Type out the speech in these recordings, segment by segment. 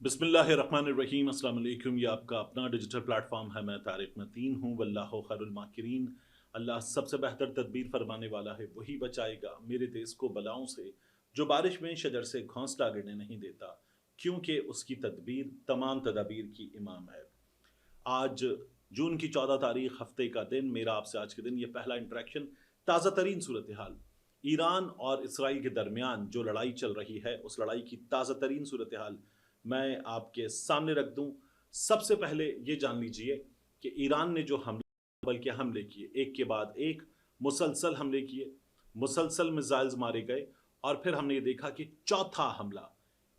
बिस्मिल्लाहिर्रहमानिर्रहीम। अस्सलाम वालेकुम। ये आपका अपना डिजिटल प्लेटफॉर्म है। मैं तारिक मतीन हूँ। वल्लाहु खैरुल माकिरीन। अल्लाह सबसे बेहतर तदबीर फरमाने वाला है, वही बचाएगा मेरे देश को बलाओं से, जो बारिश में शजर से घोंसला गिरने नहीं देता, क्योंकि उसकी तदबीर तमाम तदाबीर की इमाम है। आज जून की 14 तारीख, हफ्ते का दिन, मेरा आपसे आज के दिन ये पहला इंटरेक्शन। ताज़ा तरीन सूरत हाल ईरान और इसराइल के दरमियान जो लड़ाई चल रही है, उस लड़ाई की ताज़ा तरीन सूरत हाल मैं आपके सामने रख दूं। सबसे पहले ये जान लीजिए कि ईरान ने जो हमले किए, एक के बाद एक मुसलसल हमले किए, मुसलसल मिसाइल्स मारे गए, और फिर हमने ये देखा कि चौथा हमला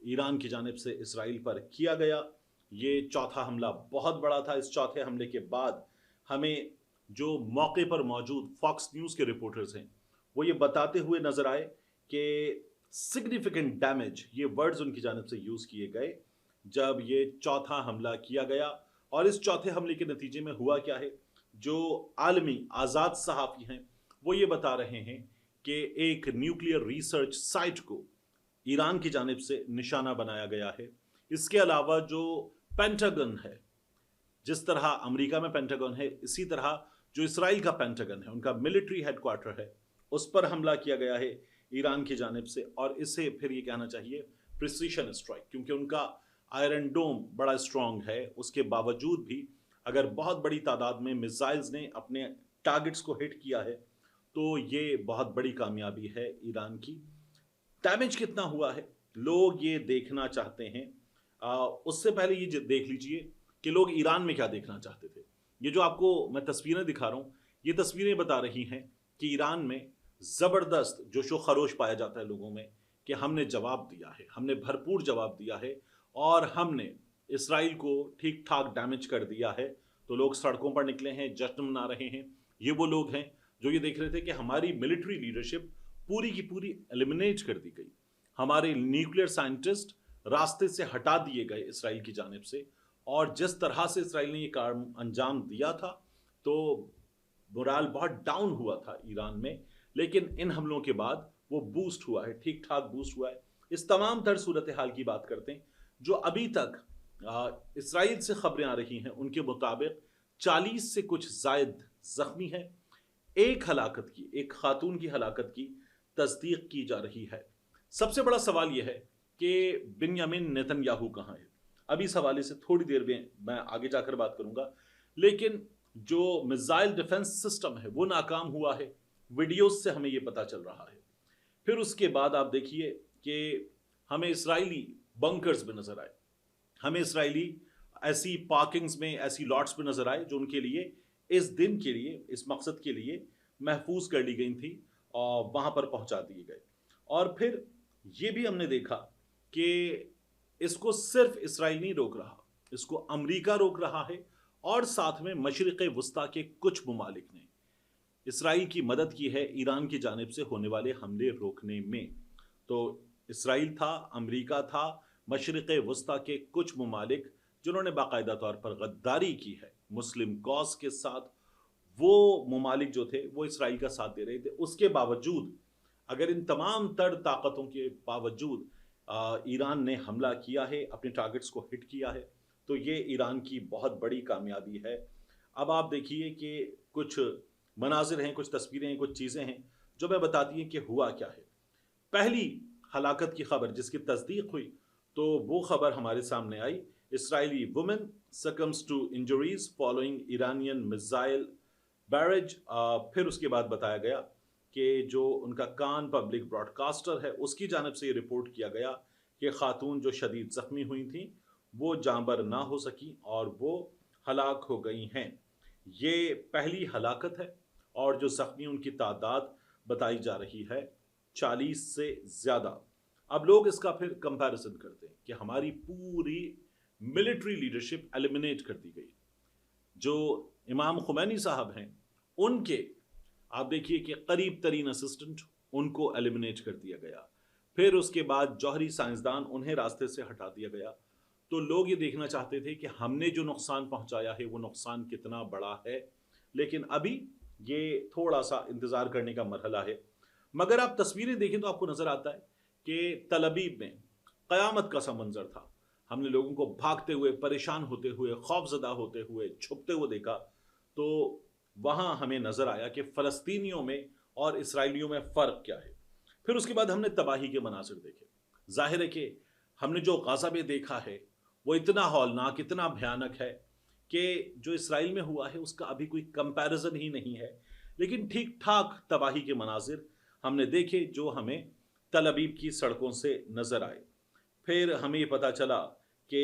ईरान की जानिब से इसराइल पर किया गया। ये चौथा हमला बहुत बड़ा था। इस चौथे हमले के बाद हमें जो मौके पर मौजूद फॉक्स न्यूज़ के रिपोर्टर्स हैं, वो ये बताते हुए नजर आए कि सिग्निफिकेंट डैमेज, ये वर्ड्स उनकी जानिब से यूज़ किए गए जब ये चौथा हमला किया गया। और इस चौथे हमले के नतीजे में हुआ क्या है, जो आलमी आज़ाद सहाफ़ी हैं वो ये बता रहे हैं कि एक न्यूक्लियर रिसर्च साइट को ईरान की जानिब से निशाना बनाया गया है। इसके अलावा जो पेंटागन है, जिस तरह अमेरिका में पेंटागन है, इसी तरह जो इसराइल का पेंटागन है, उनका मिलिट्री हेडक्वार्टर है, उस पर हमला किया गया है ईरान की जानिब से। और इसे फिर ये कहना चाहिए प्रिसीशन स्ट्राइक, क्योंकि उनका आयरन डोम बड़ा स्ट्रांग है। उसके बावजूद भी अगर बहुत बड़ी तादाद में मिसाइल्स ने अपने टारगेट्स को हिट किया है, तो ये बहुत बड़ी कामयाबी है ईरान की। डैमेज कितना हुआ है, लोग ये देखना चाहते हैं। उससे पहले ये देख लीजिए कि लोग ईरान में क्या देखना चाहते थे। ये जो आपको मैं तस्वीरें दिखा रहा हूँ, ये तस्वीरें बता रही हैं कि ईरान में ज़बरदस्त जोशो खरोश पाया जाता है लोगों में कि हमने जवाब दिया है, हमने भरपूर जवाब दिया है, और हमने इसराइल को ठीक ठाक डैमेज कर दिया है। तो लोग सड़कों पर निकले हैं, जश्न मना रहे हैं। ये वो लोग हैं जो ये देख रहे थे कि हमारी मिलिट्री लीडरशिप पूरी की पूरी एलिमिनेट कर दी गई, हमारे न्यूक्लियर साइंटिस्ट रास्ते से हटा दिए गए इसराइल की जानिब से। और जिस तरह से इसराइल ने ये काम अंजाम दिया था, तो मोराल बहुत डाउन हुआ था ईरान में। लेकिन इन हमलों के बाद वो बूस्ट हुआ है, ठीक ठाक बूस्ट हुआ है। इस तमाम तर सूरत हाल की बात करते हैं। जो अभी तक इसराइल से खबरें आ रही हैं, उनके मुताबिक 40 से कुछ जायद जख्मी हैं। एक हलाकत की, एक खातून की हलाकत की तस्दीक की जा रही है। सबसे बड़ा सवाल यह है कि बिन्यामिन नेतन्याहू कहाँ है। अभी इस हवाले से थोड़ी देर में मैं आगे जाकर बात करूंगा। लेकिन जो मिसाइल डिफेंस सिस्टम है वो नाकाम हुआ है, वीडियोस से हमें ये पता चल रहा है। फिर उसके बाद आप देखिए कि हमें इसराइली बंकर्स में नजर आए, हमें इसराइली ऐसी पार्किंग्स में, ऐसी लॉट्स में नजर आए जो उनके लिए इस दिन के लिए, इस मकसद के लिए महफूज कर ली गई थी और वहां पर पहुंचा दिए गए। और फिर ये भी हमने देखा कि इसको सिर्फ इसराइल नहीं रोक रहा, इसको अमेरिका रोक रहा है, और साथ में मशरिक़ वस्ता के कुछ ममालिक ने इसराइल की मदद की है ईरान की जानिब से होने वाले हमले रोकने में। तो इसराइल था, अमेरिका था, मशरिक़ वस्ता के कुछ ममालिक जिन्होंने बाकायदा तौर पर गद्दारी की है मुस्लिम कॉज के साथ, वो ममालिक जो थे वो इसराइल का साथ दे रहे थे। उसके बावजूद, अगर इन तमाम तर ताकतों के बावजूद ईरान ने हमला किया है, अपने टारगेट्स को हिट किया है, तो ये ईरान की बहुत बड़ी कामयाबी है। अब आप देखिए कि कुछ मनाजिर हैं, कुछ तस्वीरें हैं, कुछ चीज़ें हैं जो मैं बताती हैं कि हुआ क्या है। पहली हलाकत की खबर जिसकी तस्दीक हुई, तो वो खबर हमारे सामने आई, Israeli women succumbs to injuries following Iranian missile barrage. फिर उसके बाद बताया गया कि जो उनका कान पब्लिक ब्रॉडकास्टर है, उसकी जानिब से ये रिपोर्ट किया गया कि खातून जो शदीद ज़ख्मी हुई थी वो जांबर ना हो सकी और वो हलाक हो गई हैं। ये पहली हलाकत है, और जो ज़ख्मी उनकी तादाद बताई जा रही है 40 से ज़्यादा। अब लोग इसका फिर कंपैरिजन करते हैं कि हमारी पूरी मिलिट्री लीडरशिप एलिमिनेट कर दी गई। जो इमाम खुमैनी साहब हैं, उनके आप देखिए कि करीब तरीन असिस्टेंट, उनको एलिमिनेट कर दिया गया। फिर उसके बाद जौहरी साइंसदान, उन्हें रास्ते से हटा दिया गया। तो लोग ये देखना चाहते थे कि हमने जो नुकसान पहुंचाया है वो नुकसान कितना बड़ा है। लेकिन अभी ये थोड़ा सा इंतज़ार करने का मरहला है। मगर आप तस्वीरें देखें तो आपको नज़र आता है कि तल अबीब में क़यामत का सा मंजर था। ہم نے لوگوں کو بھاگتے ہوئے، پریشان ہوتے ہوئے، خوف زدہ ہوتے ہوئے، چھپتے ہوئے دیکھا، تو وہاں ہمیں نظر آیا کہ فلسطینیوں میں اور اسرائیلیوں میں فرق کیا ہے۔ پھر اس کے بعد ہم نے تباہی کے مناظر دیکھے۔ ظاہر ہے کہ ہم نے جو غزہ میں دیکھا ہے وہ اتنا ہولناک، اتنا بھیانک ہے کہ جو اسرائیل میں ہوا ہے اس کا ابھی کوئی کمپیریزن ہی نہیں ہے۔ لیکن ٹھیک ٹھاک تباہی کے مناظر ہم نے دیکھے جو ہمیں تل ابیب کی سڑکوں سے نظر آئے۔ پھر ہمیں یہ پتہ چلا کہ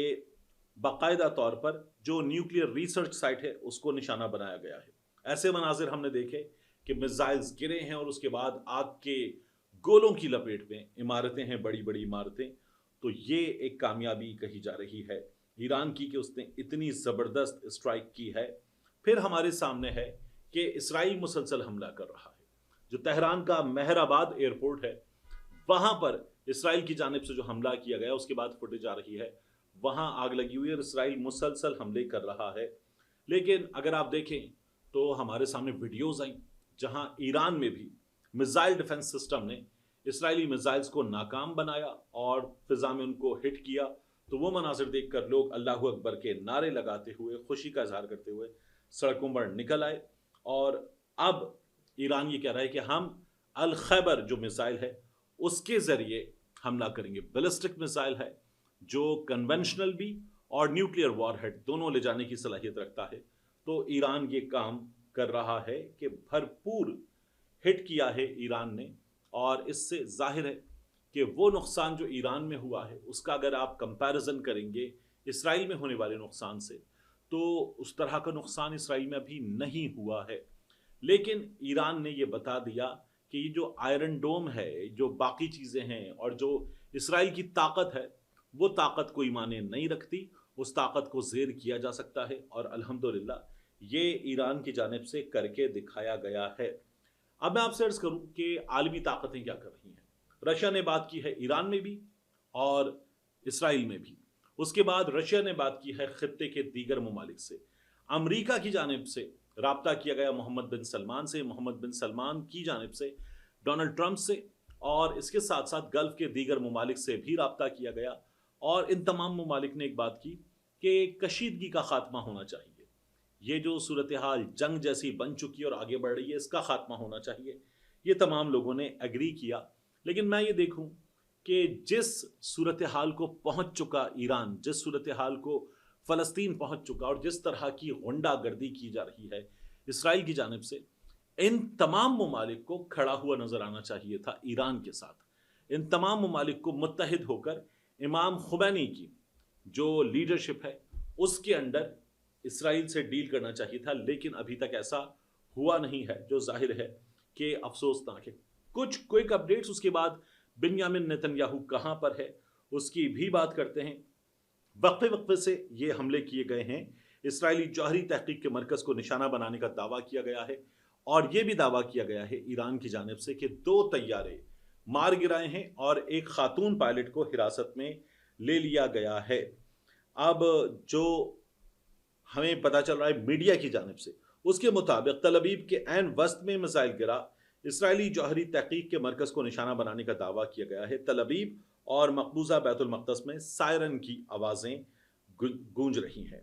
باقاعدہ طور پر جو نیوکلیئر ریسرچ سائٹ ہے اس کو نشانہ بنایا گیا ہے۔ ایسے مناظر ہم نے دیکھے کہ میزائلز گرے ہیں اور اس کے بعد آگ کے گولوں کی لپیٹ میں عمارتیں ہیں، بڑی بڑی عمارتیں۔ تو یہ ایک کامیابی کہی جا رہی ہے ایران کی کہ اس نے اتنی زبردست اسٹرائک کی ہے۔ پھر ہمارے سامنے ہے کہ اسرائیل مسلسل حملہ کر رہا ہے۔ جو تہران کا مہر آباد ایئرپورٹ ہے وہاں پر اسرائیل کی جانب سے جو حملہ کیا گیا اس کے بعد فوٹیج آ رہی ہے، وہاں آگ لگی ہوئی ہے اور اسرائیل مسلسل حملے کر رہا ہے۔ لیکن اگر آپ دیکھیں تو ہمارے سامنے ویڈیوز آئیں جہاں ایران میں بھی میزائل ڈیفنس سسٹم نے اسرائیلی میزائلز کو ناکام بنایا اور فضا میں ان کو ہٹ کیا۔ تو وہ مناظر دیکھ کر لوگ اللہ اکبر کے نعرے لگاتے ہوئے، خوشی کا اظہار کرتے ہوئے سڑکوں پر نکل آئے۔ اور اب ایران یہ کہہ رہا ہے کہ ہم الخیبر جو میزائل ہے اس کے ذریعے حملہ کریں گے۔ بیلسٹک میزائل ہے جو کنونشنل بھی اور نیوکلیئر وار ہیڈ دونوں لے جانے کی صلاحیت رکھتا ہے۔ تو ایران یہ کام کر رہا ہے کہ بھرپور ہٹ کیا ہے ایران نے، اور اس سے ظاہر ہے کہ وہ نقصان جو ایران میں ہوا ہے اس کا اگر آپ کمپیریزن کریں گے اسرائیل میں ہونے والے نقصان سے تو اس طرح کا نقصان اسرائیل میں ابھی نہیں ہوا ہے۔ لیکن ایران نے یہ بتا دیا کہ یہ جو آئرن ڈوم ہے، جو باقی چیزیں ہیں اور جو اسرائیل کی طاقت ہے وہ طاقت کوئی معنی نہیں رکھتی، اس طاقت کو زیر کیا جا سکتا ہے، اور الحمدللہ یہ ایران کی جانب سے کر کے دکھایا گیا ہے۔ اب میں آپ سے عرض کروں کہ عالمی طاقتیں کیا کر رہی ہیں۔ رشیا نے بات کی ہے ایران میں بھی اور اسرائیل میں بھی۔ اس کے بعد رشیا نے بات کی ہے خطے کے دیگر ممالک سے۔ امریکہ کی جانب سے رابطہ کیا گیا محمد بن سلمان سے، محمد بن سلمان کی جانب سے ڈونلڈ ٹرمپ سے، اور اس کے ساتھ ساتھ گلف کے دیگر ممالک سے بھی رابطہ کیا گیا۔ اور ان تمام ممالک نے ایک بات کی کہ کشیدگی کا خاتمہ ہونا چاہیے۔ یہ جو صورتحال جنگ جیسی بن چکی اور آگے بڑھ رہی ہے اس کا خاتمہ ہونا چاہیے، یہ تمام لوگوں نے ایگری کیا۔ لیکن میں یہ دیکھوں کہ جس صورتحال کو پہنچ چکا ایران، جس صورتحال کو فلسطین پہنچ چکا، اور جس طرح کی غنڈہ گردی کی جا رہی ہے اسرائیل کی جانب سے، ان تمام ممالک کو کھڑا ہوا نظر آنا چاہیے تھا ایران کے ساتھ۔ ان تمام ممالک کو متحد ہو کر امام خمینی کی جو لیڈرشپ ہے اس کے انڈر اسرائیل سے ڈیل کرنا چاہیے تھا۔ لیکن ابھی تک ایسا ہوا نہیں ہے، جو ظاہر ہے کہ افسوسناک ہے۔ کچھ کوئک اپڈیٹس اس کے بعد بنیامن نیتن یاہو کہاں پر ہے اس کی بھی بات کرتے ہیں۔ وقفے وقفے سے یہ حملے کیے گئے ہیں۔ اسرائیلی جوہری تحقیق کے مرکز کو نشانہ بنانے کا دعویٰ کیا گیا ہے، اور یہ بھی دعویٰ کیا گیا ہے ایران کی جانب سے کہ 2 طیارے مار گرائے ہیں اور ایک خاتون پائلٹ کو حراست میں لے لیا گیا ہے۔ اب جو ہمیں پتہ چل رہا ہے میڈیا کی جانب سے، اس کے مطابق تل ابیب کے عین وسط میں میزائل گرا۔ اسرائیلی جوہری تحقیق کے مرکز کو نشانہ بنانے کا دعویٰ کیا گیا ہے۔ تل ابیب اور مقبوضہ بیت المقدس میں سائرن کی آوازیں گونج رہی ہیں۔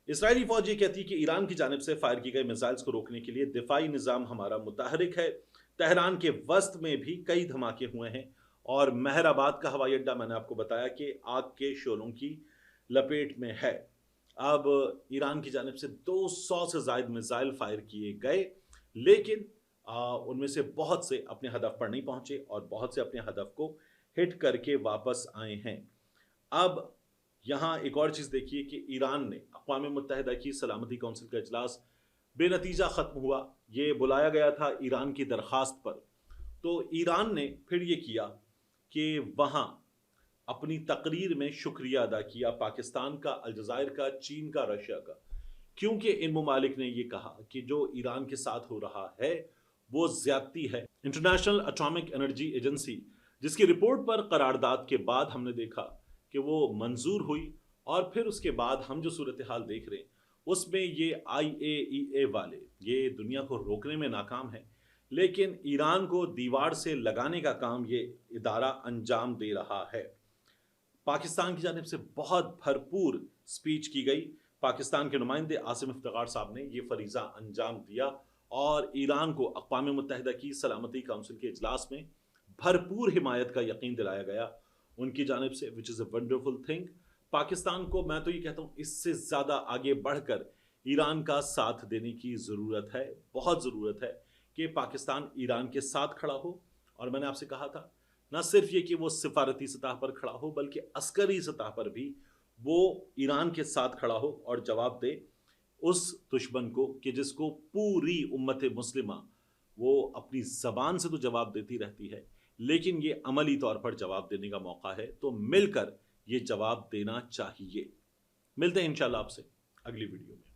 اسرائیلی فوج یہ کہتی ہے کہ ایران کی جانب سے فائر کی گئے میزائلز کو روکنے کے لیے دفاعی نظام ہمارا متحرک ہے۔ تہران کے وسط میں بھی کئی دھماکے ہوئے ہیں، اور مہر آباد کا ہوائی اڈہ میں نے آپ کو بتایا کہ آگ کے شعلوں کی لپیٹ میں ہے۔ اب ایران کی جانب سے 200 سے زائد میزائل فائر کیے گئے، لیکن ان میں سے بہت سے اپنے ہدف پر نہیں پہنچے اور بہت سے اپنے ہدف کو ہٹ کر کے واپس آئے ہیں۔ اب یہاں ایک اور چیز دیکھیے کہ ایران نے اقوام متحدہ کی سلامتی کونسل کا اجلاس بے نتیجہ ختم ہوا۔ یہ بلایا گیا تھا ایران کی درخواست پر، تو ایران نے پھر یہ کیا کہ وہاں اپنی تقریر میں شکریہ ادا کیا پاکستان کا، الجزائر کا، چین کا، رشیا کا، کیونکہ ان ممالک نے یہ کہا کہ جو ایران کے ساتھ ہو رہا ہے وہ زیادتی ہے۔ انٹرنیشنل اٹامک انرجی ایجنسی جس کی رپورٹ پر قرارداد کے بعد ہم نے دیکھا کہ وہ منظور ہوئی، اور پھر اس کے بعد ہم جو صورتحال دیکھ رہے ہیں اس میں یہ IAEA والے یہ دنیا کو روکنے میں ناکام ہیں، لیکن ایران کو دیوار سے لگانے کا کام یہ ادارہ انجام دے رہا ہے۔ पाकिस्तान की जानिब से बहुत भरपूर स्पीच की गई। पाकिस्तान के नुमाइंदे आसिम इफ्तिखार साहब ने ये फरीज़ा अंजाम दिया और ईरान को अक़वाम मुत्तहिदा की सलामती काउंसिल के इजलास में भरपूर हिमायत का यकीन दिलाया गया उनकी जानिब से, which is a wonderful thing. Pakistan को मैं तो ये कहता हूँ इससे ज़्यादा आगे बढ़कर ईरान का साथ देने की ज़रूरत है, बहुत ज़रूरत है कि पाकिस्तान ईरान के साथ खड़ा हो। और मैंने आपसे कहा था ना सिर्फ ये कि वो सिफारती सतह पर खड़ा हो बल्कि अस्करी सतह पर भी वो ईरान के साथ खड़ा हो और जवाब दे उस दुश्मन को कि जिसको पूरी उम्मत मुस्लिमा वो अपनी ज़बान से तो जवाब देती रहती है लेकिन ये अमली तौर पर जवाब देने का मौका है, तो मिलकर ये जवाब देना चाहिए। मिलते हैं इंशाल्लाह आपसे अगली वीडियो में।